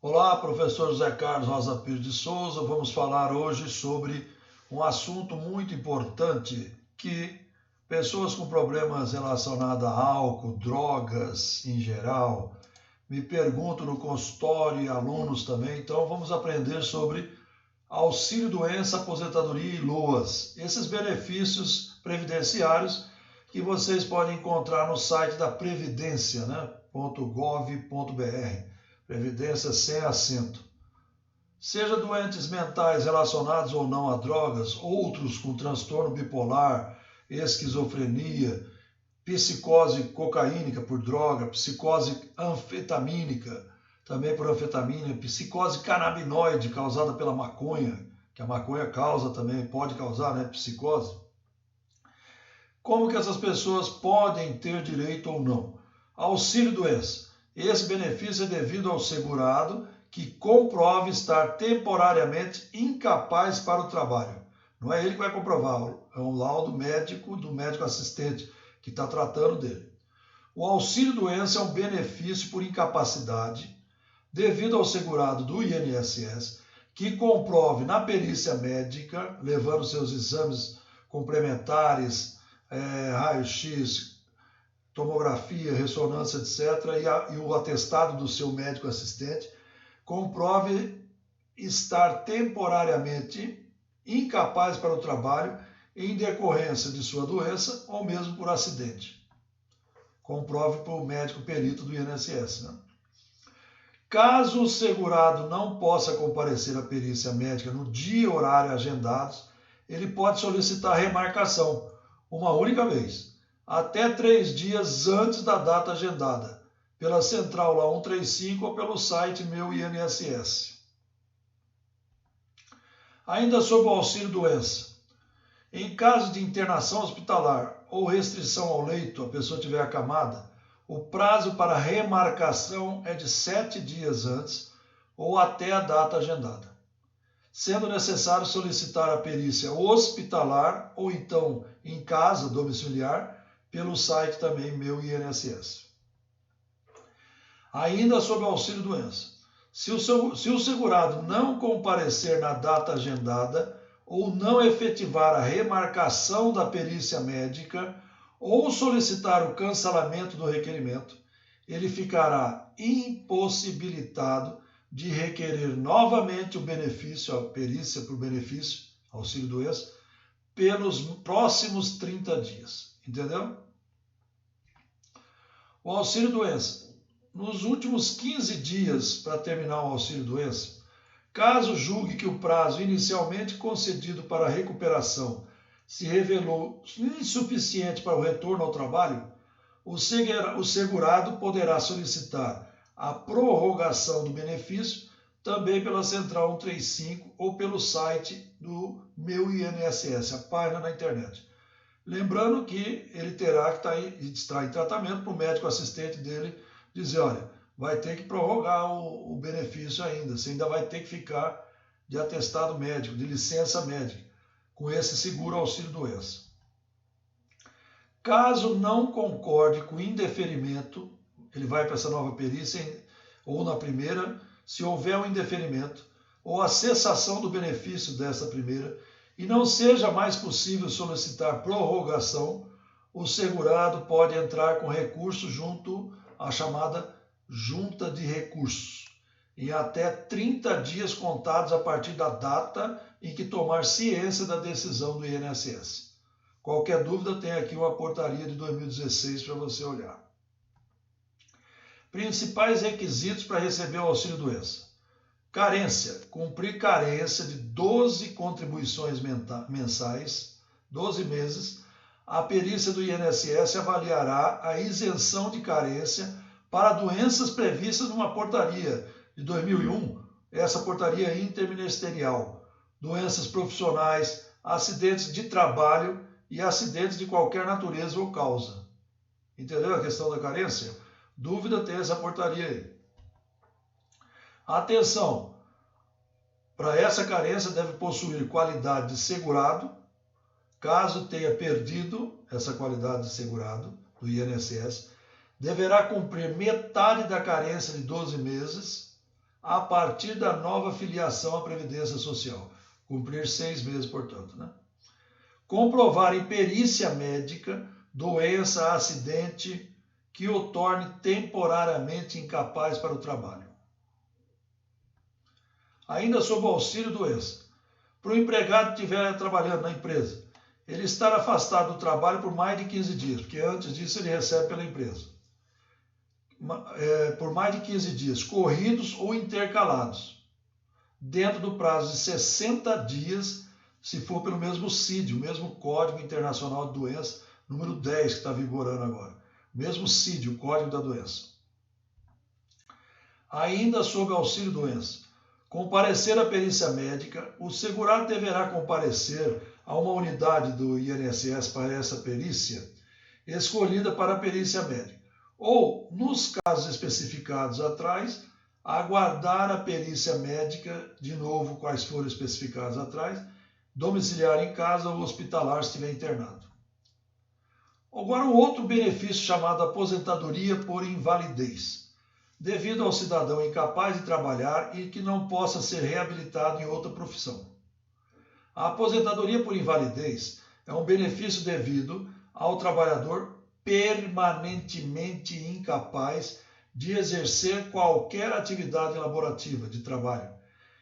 Olá, professor José Carlos Rosa Pires de Souza. Vamos falar hoje sobre um assunto muito importante que pessoas com problemas relacionados a álcool, drogas em geral, me perguntam no consultório e alunos também. Então vamos aprender sobre auxílio-doença, aposentadoria e LOAS. Esses benefícios previdenciários que vocês podem encontrar no site da Previdência, né? .gov.br. Previdência sem acento. Seja doentes mentais relacionados ou não a drogas, outros com transtorno bipolar, esquizofrenia, psicose cocaínica por droga, psicose anfetamínica, também por anfetamina, psicose canabinoide causada pela maconha, que a maconha causa também, pode causar, né, psicose. Como que essas pessoas podem ter direito ou não? Auxílio-doença. Esse benefício é devido ao segurado que comprove estar temporariamente incapaz para o trabalho. Não é ele que vai comprovar, é um laudo médico do médico assistente que está tratando dele. O auxílio-doença é um benefício por incapacidade devido ao segurado do INSS que comprove na perícia médica, levando seus exames complementares, raio-x, tomografia, ressonância, etc., e o atestado do seu médico assistente, comprove estar temporariamente incapaz para o trabalho em decorrência de sua doença ou mesmo por acidente. Comprove para o médico perito do INSS. Né? Caso o segurado não possa comparecer à perícia médica no dia e horário agendados, ele pode solicitar remarcação, uma única vez, até 3 dias antes da data agendada, pela central lá 135 ou pelo site Meu INSS. Ainda sobre o auxílio-doença. Em caso de internação hospitalar ou restrição ao leito, a pessoa estiver acamada, o prazo para remarcação é de 7 dias antes ou até a data agendada, sendo necessário solicitar a perícia hospitalar ou então em casa, domiciliar, pelo site também Meu INSS. Ainda sobre o auxílio-doença. Se o segurado não comparecer na data agendada ou não efetivar a remarcação da perícia médica ou solicitar o cancelamento do requerimento, ele ficará impossibilitado de requerer novamente o benefício, a perícia por benefício, auxílio-doença, pelos próximos 30 dias. Entendeu? O auxílio-doença. Nos últimos 15 dias para terminar o auxílio-doença, caso julgue que o prazo inicialmente concedido para a recuperação se revelou insuficiente para o retorno ao trabalho, o segurado poderá solicitar a prorrogação do benefício também pela central 135 ou pelo site do Meu INSS, a página na internet. Lembrando que ele terá que estar em tratamento para o médico assistente dele dizer, olha, vai ter que prorrogar o benefício ainda, você ainda vai ter que ficar de atestado médico, de licença médica, com esse seguro auxílio-doença. Caso não concorde com o indeferimento, ele vai para essa nova perícia, ou na primeira, se houver um indeferimento, ou a cessação do benefício dessa primeira, e não seja mais possível solicitar prorrogação, o segurado pode entrar com recurso junto à chamada junta de recursos, em até 30 dias contados a partir da data em que tomar ciência da decisão do INSS. Qualquer dúvida, tem aqui uma portaria de 2016 para você olhar. Principais requisitos para receber o auxílio-doença. Carência, cumprir carência de 12 contribuições mensais, 12 meses, a perícia do INSS avaliará a isenção de carência para doenças previstas numa portaria de 2001, essa portaria é interministerial, doenças profissionais, acidentes de trabalho e acidentes de qualquer natureza ou causa. Entendeu a questão da carência? Dúvida, tem essa portaria aí. Atenção, para essa carência deve possuir qualidade de segurado, caso tenha perdido essa qualidade de segurado do INSS, deverá cumprir metade da carência de 12 meses, a partir da nova filiação à Previdência Social. Cumprir 6 meses, portanto, né? Comprovar em perícia médica doença, acidente que o torne temporariamente incapaz para o trabalho. Ainda sob o auxílio-doença. Para o empregado que estiver trabalhando na empresa, ele estar afastado do trabalho por mais de 15 dias, porque antes disso ele recebe pela empresa. Por mais de 15 dias, corridos ou intercalados, dentro do prazo de 60 dias, se for pelo mesmo CID, o mesmo Código Internacional de Doença, número 10, que está vigorando agora. Mesmo CID, o Código da Doença. Ainda sob auxílio-doença. Comparecer à perícia médica, o segurado deverá comparecer a uma unidade do INSS para essa perícia, escolhida para a perícia médica. Ou, nos casos especificados atrás, aguardar a perícia médica, de novo, quais foram especificados atrás, domiciliar em casa ou hospitalar se estiver internado. Agora, um outro benefício chamado aposentadoria por invalidez, devido ao cidadão incapaz de trabalhar e que não possa ser reabilitado em outra profissão. A aposentadoria por invalidez é um benefício devido ao trabalhador permanentemente incapaz de exercer qualquer atividade laborativa de trabalho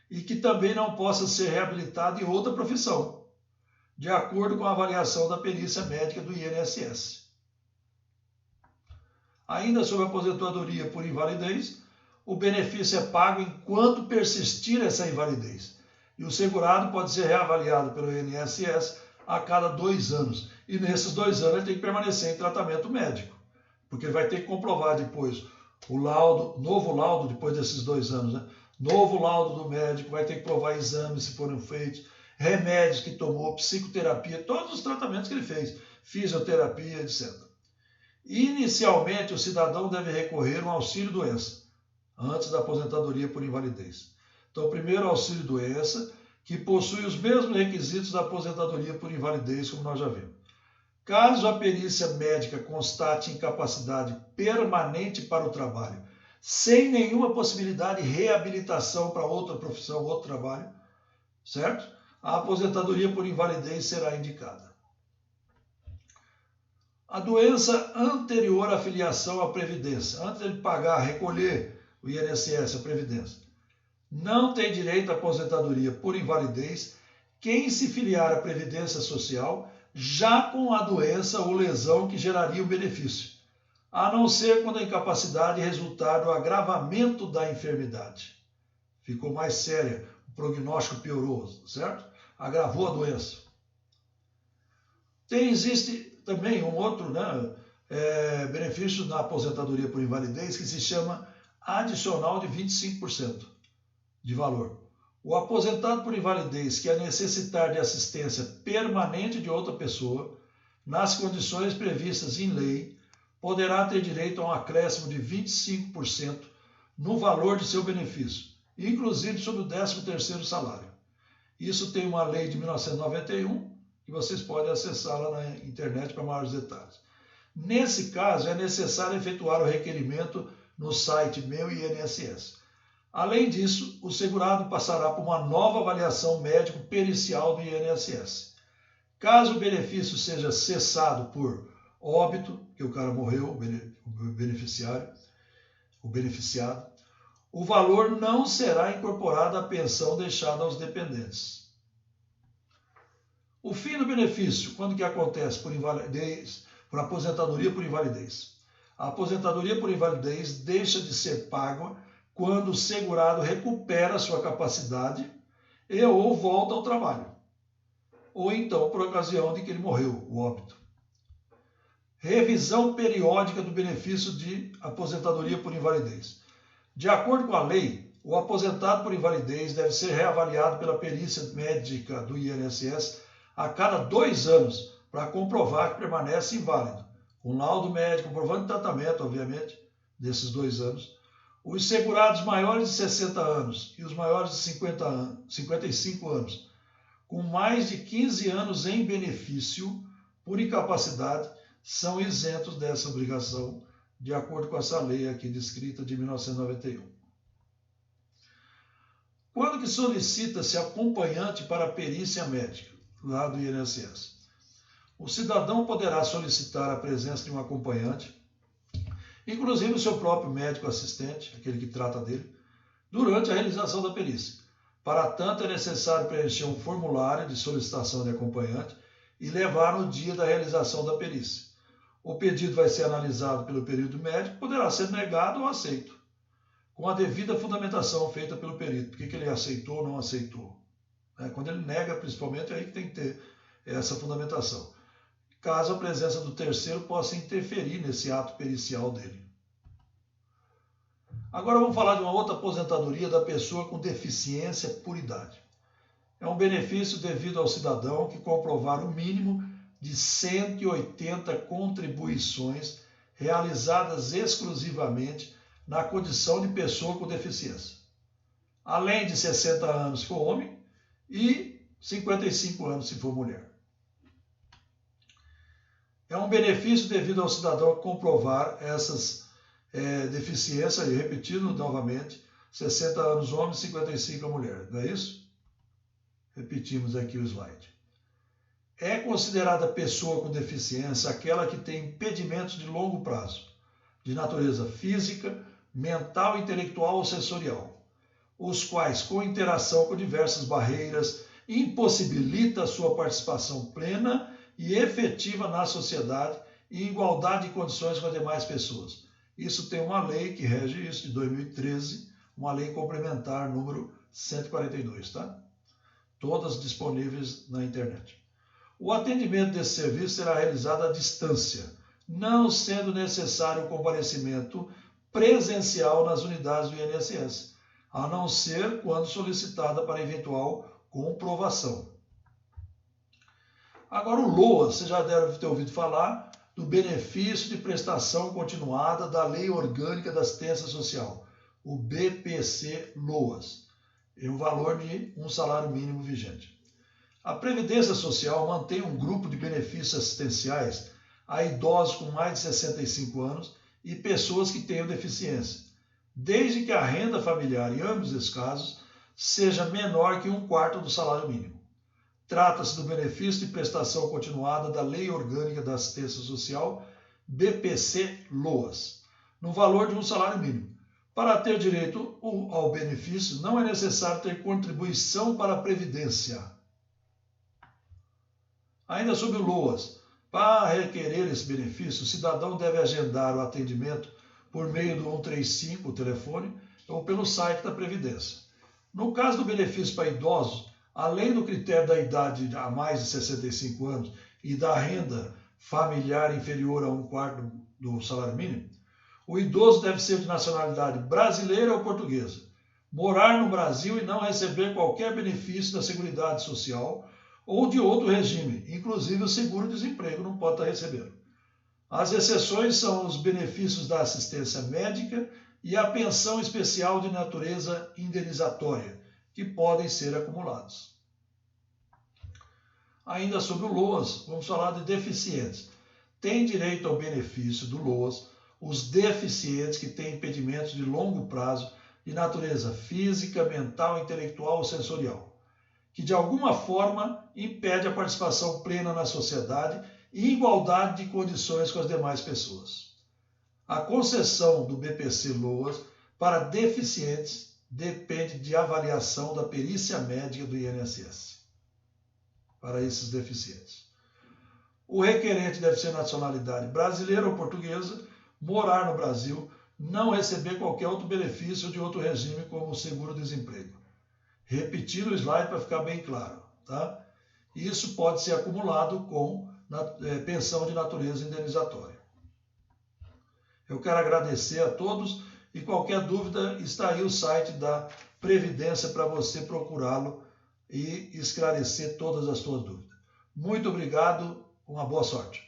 e que também não possa ser reabilitado em outra profissão, de acordo com a avaliação da perícia médica do INSS. Ainda sobre a aposentadoria por invalidez, o benefício é pago enquanto persistir essa invalidez, e o segurado pode ser reavaliado pelo INSS a cada 2 anos, e nesses 2 anos ele tem que permanecer em tratamento médico, porque ele vai ter que comprovar depois o laudo, novo laudo depois desses 2 anos, né? Novo laudo do médico, vai ter que provar exames se foram feitos, remédios que tomou, psicoterapia, todos os tratamentos que ele fez, fisioterapia, etc. Inicialmente, o cidadão deve recorrer a um auxílio-doença, antes da aposentadoria por invalidez. Então, primeiro, auxílio-doença, que possui os mesmos requisitos da aposentadoria por invalidez, como nós já vimos. Caso a perícia médica constate incapacidade permanente para o trabalho, sem nenhuma possibilidade de reabilitação para outra profissão, outro trabalho, certo? A aposentadoria por invalidez será indicada. A doença anterior à filiação à Previdência, antes de pagar, recolher o INSS, a Previdência, não tem direito à aposentadoria por invalidez quem se filiar à Previdência Social já com a doença ou lesão que geraria o benefício, a não ser quando a incapacidade resultar do agravamento da enfermidade. Ficou mais séria, o prognóstico piorou, certo? Agravou a doença. Existe também um outro benefício na aposentadoria por invalidez que se chama adicional de 25% de valor. O aposentado por invalidez que necessitar de assistência permanente de outra pessoa, nas condições previstas em lei, poderá ter direito a um acréscimo de 25% no valor de seu benefício, inclusive sobre o 13º salário. Isso tem uma lei de 1991, que vocês podem acessar lá na internet para maiores detalhes. Nesse caso, é necessário efetuar o requerimento no site Meu INSS. Além disso, o segurado passará por uma nova avaliação médico-pericial do INSS. Caso o benefício seja cessado por óbito, que o cara morreu, o beneficiado, o valor não será incorporado à pensão deixada aos dependentes. O fim do benefício, quando que acontece por invalidez, por aposentadoria por invalidez? A aposentadoria por invalidez deixa de ser paga quando o segurado recupera sua capacidade e ou volta ao trabalho, ou então por ocasião de que ele morreu, o óbito. Revisão periódica do benefício de aposentadoria por invalidez. De acordo com a lei, o aposentado por invalidez deve ser reavaliado pela perícia médica do INSS a cada 2 anos para comprovar que permanece inválido, com laudo médico comprovando o tratamento, obviamente, desses 2 anos. Os segurados maiores de 60 anos e os maiores de 55 anos, com mais de 15 anos em benefício por incapacidade, são isentos dessa obrigação, de acordo com essa lei aqui descrita de 1991. Quando que solicita-se acompanhante para a perícia médica, lá do INSS? O cidadão poderá solicitar a presença de um acompanhante, inclusive o seu próprio médico assistente, aquele que trata dele, durante a realização da perícia. Para tanto, é necessário preencher um formulário de solicitação de acompanhante e levar no dia da realização da perícia. O pedido vai ser analisado pelo perito médico, poderá ser negado ou aceito, com a devida fundamentação feita pelo perito. Por que ele aceitou ou não aceitou? Quando ele nega, principalmente, é aí que tem que ter essa fundamentação, caso a presença do terceiro possa interferir nesse ato pericial dele. Agora vamos falar de uma outra aposentadoria da pessoa com deficiência por idade. É um benefício devido ao cidadão que comprovar o mínimo de 180 contribuições realizadas exclusivamente na condição de pessoa com deficiência, além de 60 anos se for homem e 55 anos se for mulher. É um benefício devido ao cidadão comprovar essas deficiências, e repetindo novamente, 60 anos homem, 55 a mulher, não é isso? Repetimos aqui o slide. É considerada pessoa com deficiência aquela que tem impedimentos de longo prazo, de natureza física, mental, intelectual ou sensorial, os quais, com interação com diversas barreiras, impossibilita a sua participação plena e efetiva na sociedade e em igualdade de condições com as demais pessoas. Isso tem uma lei que rege isso, de 2013, uma lei complementar número 142, tá? Todas disponíveis na internet. O atendimento desse serviço será realizado à distância, não sendo necessário o comparecimento presencial nas unidades do INSS, a não ser quando solicitada para eventual comprovação. Agora o LOAS, você já deve ter ouvido falar do benefício de prestação continuada da Lei Orgânica da Assistência Social, o BPC-LOAS, em um valor de um salário mínimo vigente. A Previdência Social mantém um grupo de benefícios assistenciais a idosos com mais de 65 anos e pessoas que tenham deficiência, desde que a renda familiar, em ambos esses casos, seja menor que 1/4 do salário mínimo. Trata-se do benefício de prestação continuada da Lei Orgânica da Assistência Social, BPC-LOAS, no valor de um salário mínimo. Para ter direito ao benefício, não é necessário ter contribuição para a Previdência. Ainda sobre o LOAS, para requerer esse benefício, o cidadão deve agendar o atendimento por meio do 135, o telefone, ou pelo site da Previdência. No caso do benefício para idosos, além do critério da idade a mais de 65 anos e da renda familiar inferior a 1/4 do salário mínimo, o idoso deve ser de nacionalidade brasileira ou portuguesa, morar no Brasil e não receber qualquer benefício da Seguridade Social ou de outro regime, inclusive o seguro-desemprego não pode estar recebendo. As exceções são os benefícios da assistência médica e a pensão especial de natureza indenizatória, que podem ser acumulados. Ainda sobre o LOAS, vamos falar de deficientes. Tem direito ao benefício do LOAS os deficientes que têm impedimentos de longo prazo de natureza física, mental, intelectual ou sensorial, que de alguma forma impede a participação plena na sociedade e igualdade de condições com as demais pessoas. A concessão do BPC-LOAS para deficientes depende de avaliação da perícia médica do INSS para esses deficientes. O requerente deve ser nacionalidade brasileira ou portuguesa, morar no Brasil, não receber qualquer outro benefício de outro regime como o seguro-desemprego. Repetindo o slide para ficar bem claro, tá? Isso pode ser acumulado com pensão de natureza indenizatória. Eu quero agradecer a todos e qualquer dúvida está aí o site da Previdência para você procurá-lo e esclarecer todas as suas dúvidas. Muito obrigado, uma boa sorte.